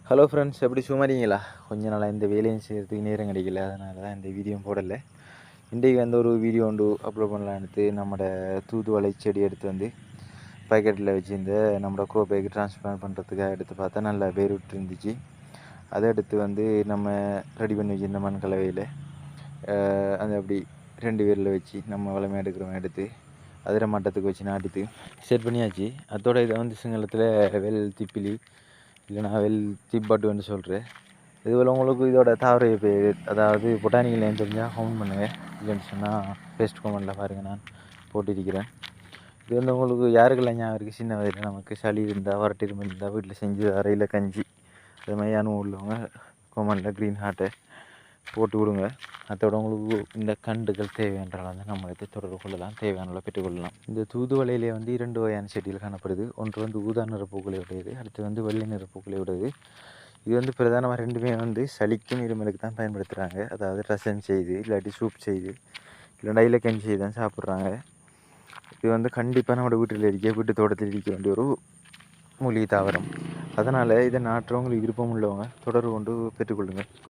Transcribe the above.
Hello friends, எப்படி சும்மாறீங்களா? கொஞ்ச நாளாக இந்த வேலையும் செய்கிறதுக்கு நேரம் கிடைக்கல, அதனால தான் இந்த வீடியோ போடலை. இன்றைக்கு வந்து ஒரு வீடியோ ஒன்று அப்லோட் பண்ணலான்ட்டு நம்மளோட தூதுவளை செடி எடுத்து வந்து பேக்கெட்டில் வச்சுருந்து நம்மளோட க்ரோ பேக்கு ட்ரான்ஸ்பிளான்ட் பண்ணுறதுக்காக எடுத்து பார்த்தா நல்லா வேர் விட்டு இருந்துச்சு. அதை எடுத்து வந்து நம்ம ரெடி பண்ணி வச்சுருந்த மண் கலவையில் அந்த அப்படி 2 பேரில் வச்சு நம்ம வளமையாக எடுக்கிறவங்க எடுத்து அதில் மட்டத்துக்கு வச்சு நாட்டுத்து செட் பண்ணியாச்சு. அதோட இதை வந்து சிங்களத்தில் வெல் திப்பிலி இல்லைனா வெல் திப்பாட்டுன்னு சொல்கிறேன். இதுபோல் உங்களுக்கு இதோட தாவர பேர், அதாவது பொட்டானிக்கல் நேம் தெரிஞ்சால் கமெண்ட் பண்ணுங்கள். இல்லைன்னு சொன்னால் பெஸ்ட் கமெண்ட்டில் பாருங்கள், நான் போட்டிருக்கிறேன். இது வந்து உங்களுக்கு யாருக்கெல்லாம் ஞாபகம் இருக்குது, சின்ன வயதில் நமக்கு சளி இருந்தால் வரட்டு இருமல் இருந்தால் வீட்டில் செஞ்சு அறையில் கஞ்சி அது மாதிரி அனுபவம் உள்ளவங்க கமெண்டில் க்ரீன் ஹார்ட்டை போட்டு விடுங்க. அதோட உங்களுக்கு இந்த கண்டுகள் தேவையென்றால் வந்து நம்ம இதை தொடர்பு கொள்ளலாம், தேவையான பெற்றுக்கொள்ளலாம். இந்த தூதுவளையிலே வந்து 2 வகையான செடிகள் காணப்படுது. ஒன்று வந்து ஊதா நிற பூக்களை உடையது, அடுத்து வந்து வெள்ளை நிற பூக்களை உடையது. இது வந்து பிரதானமாக ரெண்டுமே வந்து சளிக்கும் இருமலுக்கு தான் பயன்படுத்துகிறாங்க. அதாவது ரசம் செய்து இல்லாட்டி சூப் செய்து இல்லை டையில் கஞ்சி செய்து தான் சாப்பிட்றாங்க. இது வந்து கண்டிப்பாக நம்மளோட வீட்டு தோட்டத்தில் இருக்க வேண்டிய ஒரு மூலிகை தாவரம். அதனால் இதை நாட்டுறவங்களுக்கு விருப்பம் உள்ளவங்க தொடர்பு கொண்டு பெற்றுக்கொள்ளுங்கள்.